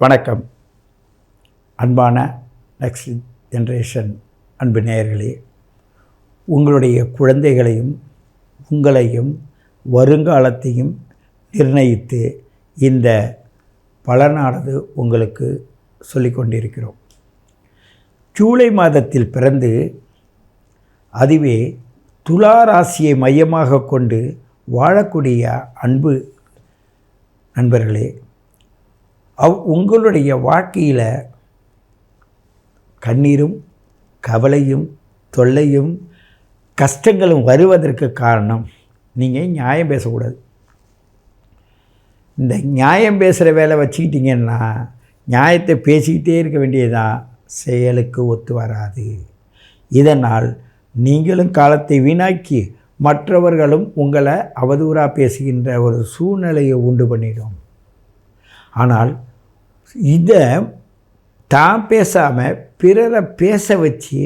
வணக்கம். அன்பான next generation அன்பு நேயர்களே, உங்களுடைய குழந்தைகளையும் உங்களையும் வருங்காலத்தையும் நிர்ணயித்து இந்த பலனானது உங்களுக்கு சொல்லிக் கொண்டிருக்கிறோம். ஜூலை மாதத்தில் பிறந்து அதுவே துலா ராசியை மையமாக கொண்டு வாழக்கூடிய அன்பு நண்பர்களே, உங்களுடைய வாழ்க்கையில் கண்ணீரும் கவலையும் தொல்லையும் கஷ்டங்களும் வருவதற்கு காரணம் நீங்கள் நியாயம் பேசக்கூடாது. இந்த நியாயம் பேசுகிற வேலை வச்சுக்கிட்டிங்கன்னா நியாயத்தை பேசிக்கிட்டே இருக்க வேண்டியதுதான், செயலுக்கு ஒத்து வராது. இதனால் நீங்களும் காலத்தை வீணாக்கி மற்றவர்களும் உங்களை அவதூறாக பேசுகின்ற ஒரு சூழ்நிலையை உண்டு பண்ணிடும். ஆனால் இதை தான் பேசாமல் பிறரை பேச வச்சு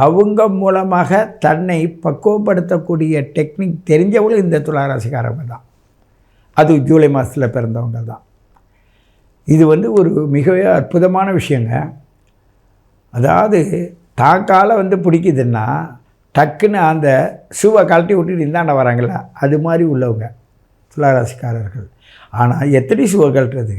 அவங்க மூலமாக தன்னை பக்குவப்படுத்தக்கூடிய டெக்னிக் தெரிஞ்சவங்களும் இந்த துளாராசிக்காரங்க தான். அது ஜூலை மாதத்தில் பிறந்தவங்க தான். இது ஒரு மிகவே அற்புதமான விஷயங்க. அதாவது தாக்கால் பிடிக்குதுன்னா டக்குன்னு அந்த ஷூவை கழட்டி விட்டுட்டு இந்தாண்ட வராங்களா, அது மாதிரி உள்ளவங்க துளாராசிக்காரர்கள். ஆனால் எத்தனை ஷூவை கழட்டுறது?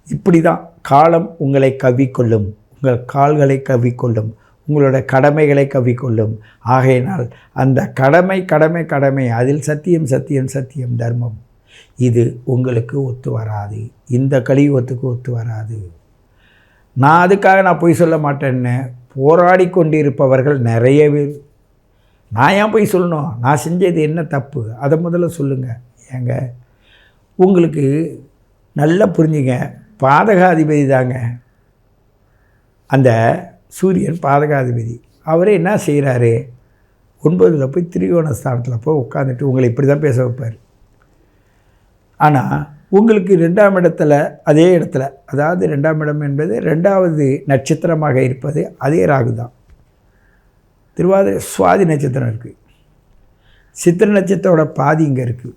இப்படி தான் காலம் உங்களை கவ்விக்கொள்ளும், உங்கள் கால்களை கவ்விக்கொள்ளும், உங்களோட கடமைகளை கவ்விக்கொள்ளும். ஆகையினால் அந்த கடமை கடமை கடமை அதில் சத்தியம் சத்தியம் சத்தியம் தர்மம், இது உங்களுக்கு ஒத்து வராது. இந்த கலியுகத்துக்கு ஒத்து வராது. நான் அதுக்காக நான் பொய் சொல்ல மாட்டேன்னு போராடி கொண்டிருப்பவர்கள் நிறைய பேர். நான் ஏன் பொய் சொல்லணும்? நான் செஞ்சது என்ன தப்பு அதை முதல்ல சொல்லுங்கள். ஏங்க, உங்களுக்கு நல்லா புரிஞ்சுங்க, பாதகாதிபதி தாங்க அந்த சூரியன், பாதகாதிபதி. அவரே என்ன செய்கிறாரு? 9ல் போய் திரிகோண ஸ்தானத்தில் போய் உட்காந்துட்டு உங்களை இப்படி தான் பேச வைப்பார். ஆனால் உங்களுக்கு 2ஆம் இடத்துல, அதே இடத்துல, அதாவது 2ஆம் இடம் என்பது 2வது நட்சத்திரமாக இருப்பது அதே ராகு தான். திருவாதிரை சுவாதி நட்சத்திரம் இருக்குது, சித்திரை நட்சத்திரோட பாதி இங்கே இருக்குது,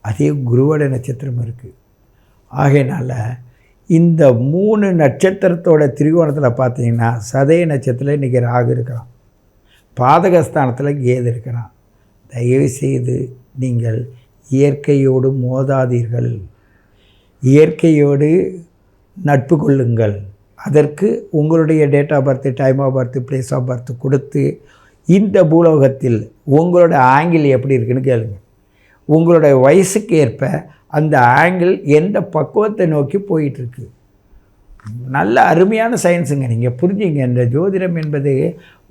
அதே குருவோட நட்சத்திரம் இருக்குது. ஆகையினால் இந்த 3 நட்சத்திரத்தோட திரிகோணத்தில் பார்த்தீங்கன்னா சதய நட்சத்திரத்தில் இன்றைக்கி ராகு இருக்கிறான், பாதகஸ்தானத்தில் கேது இருக்கிறான். தயவுசெய்து நீங்கள் இயற்கையோடு மோதாதீர்கள், இயற்கையோடு நட்பு கொள்ளுங்கள். அதற்கு உங்களுடைய date of birth, time of birth, place of birth கொடுத்து இந்த பூலோகத்தில் உங்களோட ஆங்கிள் எப்படி இருக்குன்னு கேளுங்க. உங்களுடைய வயசுக்கு ஏற்ப அந்த ஆங்கிள் எந்த பக்குவத்தை நோக்கி போயிட்டுருக்கு. நல்ல அருமையான சயின்ஸுங்க. நீங்கள் புரிஞ்சுங்க, இந்த ஜோதிடம் என்பது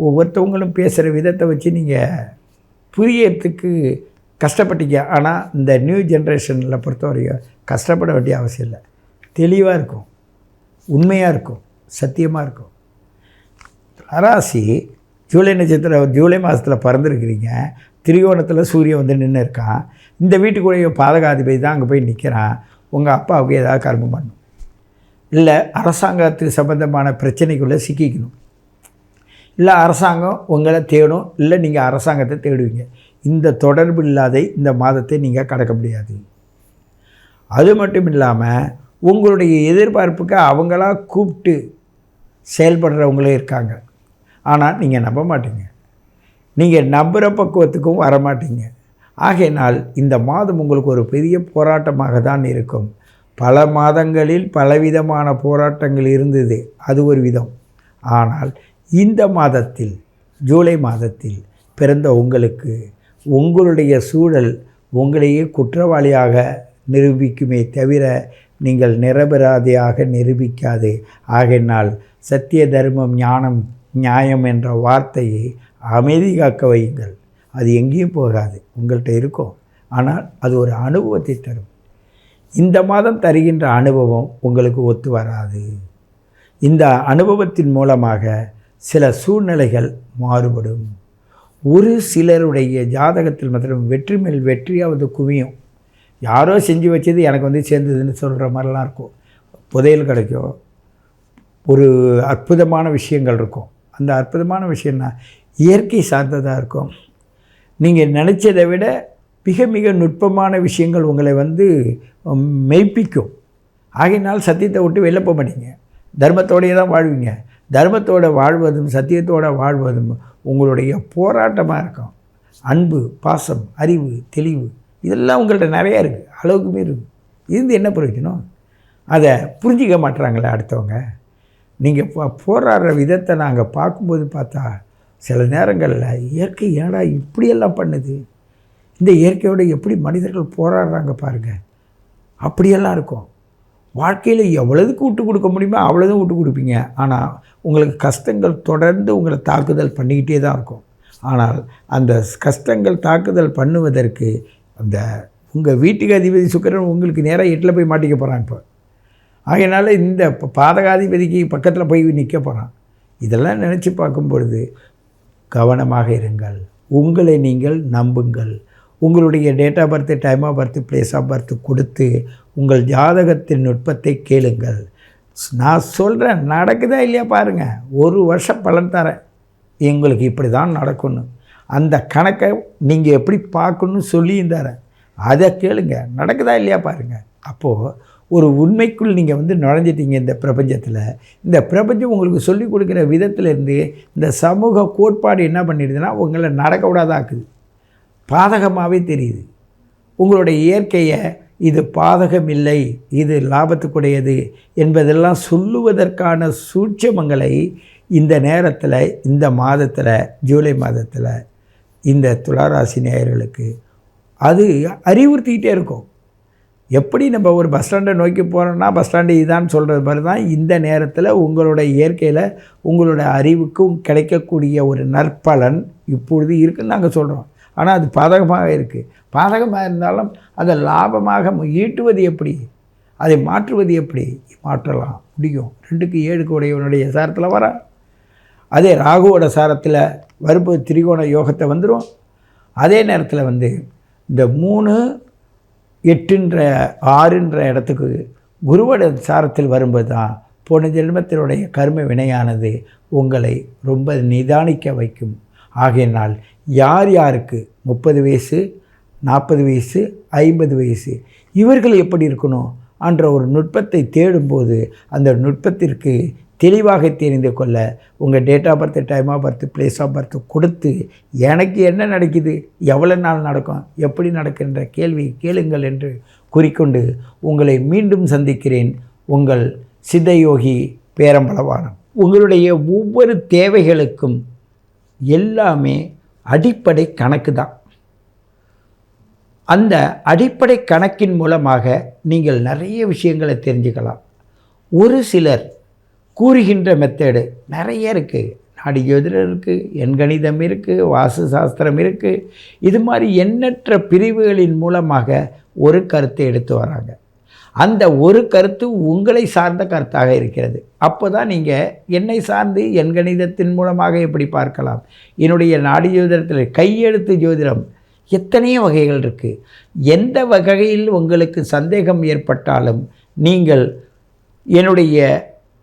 ஒவ்வொருத்தவங்களும் பேசுகிற விதத்தை வச்சு நீங்கள் புரியறதுக்கு கஷ்டப்பட்டீங்க. ஆனால் இந்த நியூ ஜென்ரேஷனில் பொறுத்தவரையும் கஷ்டப்பட வேண்டிய அவசியம் இல்லை. தெளிவாக இருக்கும், உண்மையாக இருக்கும், சத்தியமாக இருக்கும். ராசி ஜூலை நட்சத்திரம் ஜூலை மாதத்தில் பிறந்திருக்கிறீங்க. திரிகோணத்தில் சூரியன் நின்று இருக்கான். இந்த வீட்டுக்குடைய பாதகாதிபதி தான் அங்கே போய் நிற்கிறான். உங்கள் அப்பாவுக்கு ஏதாவது கர்மம் பண்ணணும், இல்லை அரசாங்கத்துக்கு சம்பந்தமான பிரச்சனைக்குள்ளே சிக்கிக்கணும், இல்லை அரசாங்கம் உங்களை தேடும், இல்லை நீங்கள் அரசாங்கத்தை தேடுவீங்க. இந்த தொடர்பு இல்லாத இந்த மாதத்தை நீங்கள் கடக்க முடியாது. அது மட்டும் இல்லாமல் உங்களுடைய எதிர்பார்ப்புக்கு அவங்களா கூப்பிட்டு செயல்படுறவங்களே இருக்காங்க. ஆனால் நீங்கள் நம்ப மாட்டீங்க, நீங்கள் நம்புகிற பக்குவத்துக்கும் வரமாட்டீங்க. ஆகையினால் இந்த மாதம் உங்களுக்கு ஒரு பெரிய போராட்டமாக தான் இருக்கும். பல மாதங்களில் பலவிதமான போராட்டங்கள் இருந்தது, அது ஒரு விதம். ஆனால் இந்த மாதத்தில், ஜூலை மாதத்தில் பிறந்த உங்களுக்கு உங்களுடைய சூழல் உங்களையே குற்றவாளியாக நிரூபிக்குமே தவிர நீங்கள் நிரபராதியாக நிரூபிக்காது. ஆகையினால் சத்திய தர்மம் ஞானம் நியாயம் என்ற வார்த்தையை அமைதி காக்க வையுங்கள். அது எங்கேயும் போகாது, உங்கள்கிட்ட இருக்கும். ஆனால் அது ஒரு அனுபவத்தை தரும். இந்த மாதம் தருகின்ற அனுபவம் உங்களுக்கு ஒத்து வராது. இந்த அனுபவத்தின் மூலமாக சில சூழ்நிலைகள் மாறுபடும். ஒரு சிலருடைய ஜாதகத்தில் மாத்திரம் வெற்றி மேல் வெற்றியாவது குவியும். யாரோ செஞ்சு வச்சது எனக்கு சேர்ந்ததுன்னு சொல்கிற மாதிரிலாம் இருக்கும். புதையல் கிடைக்கும், ஒரு அற்புதமான விஷயங்கள் இருக்கும். அந்த அற்புதமான விஷயம்னா இயற்கை சார்ந்ததாக இருக்கும். நீங்கள் நினச்சதை விட மிக மிக நுட்பமான விஷயங்கள் உங்களை மெய்ப்பிக்கும். ஆகையினால் சத்தியத்தை விட்டு வெளில போக மாட்டீங்க. தர்மத்தோடையே தான் வாழ்வீங்க. தர்மத்தோடு வாழ்வதும் சத்தியத்தோடு வாழ்வதும் உங்களுடைய போராட்டமாக இருக்கும். அன்பு, பாசம், அறிவு, தெளிவு இதெல்லாம் உங்கள்கிட்ட நிறையா இருக்குது. அளவுக்கு மீறி இருந்து என்ன பிரயோஜனம்? அதை புரிஞ்சிக்க மாட்டுறாங்களே அடுத்தவங்க. நீங்கள் போராடுற விதத்தை நாங்கள் பார்க்கும்போது பார்த்தா சில நேரங்களில் இயற்கை ஏடா இப்படியெல்லாம் பண்ணுது, இந்த இயற்கையோடு எப்படி மனிதர்கள் போராடுறாங்க பாருங்கள், அப்படியெல்லாம் இருக்கும். வாழ்க்கையில் எவ்வளவுக்கு விட்டு கொடுக்க முடியுமோ அவ்வளோதும் விட்டு கொடுப்பீங்க. ஆனால் உங்களுக்கு கஷ்டங்கள் தொடர்ந்து உங்களை தாக்குதல் பண்ணிக்கிட்டே தான் இருக்கும். ஆனால் அந்த கஷ்டங்கள் தாக்குதல் பண்ணுவதற்கு அந்த உங்கள் வீட்டுக்கு அதிபதி சுக்கிரன் உங்களுக்கு நேராக 8ல் போய் மாட்டிக்க போகிறான். இப்போ ஆகையினால இந்த பாதகாதிபதிக்கு பக்கத்தில் போய் நிற்க போகிறான். இதெல்லாம் நினச்சி பார்க்கும் பொழுது கவனமாக இருங்கள். உங்களை நீங்கள் நம்புங்கள். உங்களுடைய date of birth, time of birth, place of birth கொடுத்து உங்கள் ஜாதகத்தின் நுட்பத்தை கேளுங்கள். நான் சொல்கிறேன், நடக்குதா இல்லையா பாருங்கள். 1 வருஷம் பலன் தரேன், எங்களுக்கு இப்படி தான் நடக்கும்னு. அந்த கணக்கை நீங்கள் எப்படி பார்க்கணுன்னு சொல்லியும் தரேன், அதை கேளுங்க. நடக்குதா இல்லையா பாருங்கள். அப்போது ஒரு உண்மைக்குள் நீங்கள் நுழைஞ்சிட்டீங்க. இந்த பிரபஞ்சத்தில் இந்த பிரபஞ்சம் உங்களுக்கு சொல்லிக் கொடுக்குற விதத்திலேருந்து இந்த சமூக கோட்பாடு என்ன பண்ணிடுதுன்னா உங்களை நடக்க விடாதாக்குது. பாதகமாகவே தெரியுது. உங்களுடைய இயற்கையை இது பாதகம் இல்லை, இது லாபத்துக்குடையது என்பதெல்லாம் சொல்லுவதற்கான சூட்சமங்களை இந்த நேரத்தில், இந்த மாதத்தில், ஜூலை மாதத்தில் இந்த துளாராசி நேயர்களுக்கு அது அறிவுறுத்திக்கிட்டே இருக்கும். எப்படி நம்ம ஒரு பஸ் ஸ்டாண்டை நோக்கி போகிறோன்னா பஸ் ஸ்டாண்டு இதுதான் சொல்கிறது மாதிரி தான் இந்த நேரத்தில் உங்களோட இயற்கையில் உங்களோட அறிவுக்கும் கிடைக்கக்கூடிய ஒரு நற்பலன் இப்பொழுது இருக்குதுன்னு நாங்கள் சொல்கிறோம். ஆனால் அது பாதகமாக இருக்குது. பாதகமாக இருந்தாலும் அதை லாபமாக ஈட்டுவது எப்படி, அதை மாற்றுவது எப்படி? மாற்றலாம் முடியும். 2க்கு 7க்கு உடையவனுடைய சாரத்தில் வர அதே ராகுவோட சாரத்தில் வரும்போது திரிகோண யோகத்தை வந்துடும். அதே நேரத்தில் இந்த 3, 8, 6 இடத்துக்கு குருவோட சாரத்தில் வரும்போது தான் போன ஜென்மத்தினுடைய கர்ம வினையானது உங்களை ரொம்ப நிதானிக்க வைக்கும். ஆகையினால் யார் யாருக்கு 30 வயசு, 40 வயசு, 50 வயசு இவர்கள் எப்படி இருக்கணும் என்ற ஒரு நுட்பத்தை தேடும்போது அந்த நுட்பத்திற்கு தெளிவாக தெரிந்து கொள்ள உங்கள் date of birth, time of birth, place of birth கொடுத்து எனக்கு என்ன நடக்குது, எவ்வளோ நாள் நடக்கும், எப்படி நடக்கின்ற கேள்வி கேளுங்கள் என்று கூறிக்கொண்டு உங்களை மீண்டும் சந்திக்கிறேன். உங்கள் சித்தயோகி பேரம்பலவாணன். உங்களுடைய ஒவ்வொரு தேவைகளுக்கும் எல்லாமே அடிப்படை கணக்கு தான். அந்த அடிப்படை கணக்கின் மூலமாக நீங்கள் நிறைய விஷயங்களை தெரிஞ்சுக்கலாம். ஒரு சிலர் கூறுகின்ற மெத்தேடு நிறைய இருக்குது. நாடி ஜோதிடம் இருக்குது, எண்கணிதம் இருக்குது, வாஸ்து சாஸ்திரம் இருக்குது. இது மாதிரி எண்ணற்ற பிரிவுகளின் மூலமாக ஒரு கருத்தை எடுத்து வராங்க. அந்த ஒரு கருத்து உங்களை சார்ந்த கருத்தாக இருக்கிறது. அப்போ தான் நீங்கள் என்னை சார்ந்து எண்கணிதத்தின் மூலமாக எப்படி பார்க்கலாம். என்னுடைய நாடி ஜோதிடத்தில் கையெழுத்து ஜோதிடம் எத்தனையோ வகைகள் இருக்குது. எந்த வகையில் உங்களுக்கு சந்தேகம் ஏற்பட்டாலும் நீங்கள் என்னுடைய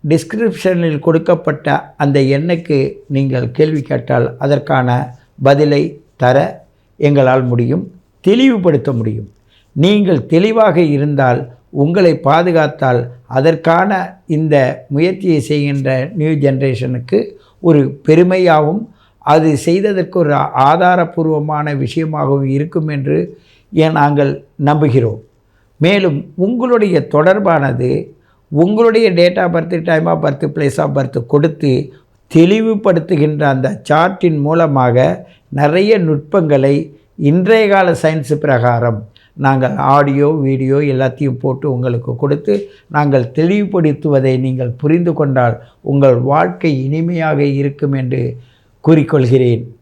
டிஸ்கிரிப்ஷனில் கொடுக்கப்பட்ட அந்த எண்ணுக்கு நீங்கள் கேள்வி கேட்டால் அதற்கான பதிலை தர எங்களால் முடியும், தெளிவுபடுத்த முடியும். நீங்கள் தெளிவாக இருந்தால், உங்களை பாதுகாத்தால் அதற்கான இந்த முயற்சியை செய்கின்ற நியூ ஜென்ரேஷனுக்கு ஒரு பெருமையாகவும் அது செய்ததற்கு ஒரு ஆதாரபூர்வமான விஷயமாகவும் இருக்கும் என்று நாங்கள் நம்புகிறோம். மேலும் உங்களுடைய தொடர்பானது உங்களுடைய date of birth, time of birth, place of birth கொடுத்து தெளிவுபடுத்துகின்ற அந்த சார்ட்டின் மூலமாக நிறைய நுட்பங்களை இன்றைய கால சயின்ஸ் பிரகாரம் நாங்கள் ஆடியோ, வீடியோ எல்லாத்தையும் போட்டு உங்களுக்கு கொடுத்து நாங்கள் தெளிவுபடுத்துவதை நீங்கள் புரிந்து கொண்டால் உங்கள் வாழ்க்கை இனிமையாக இருக்கும் என்று கூறிக்கொள்கிறேன்.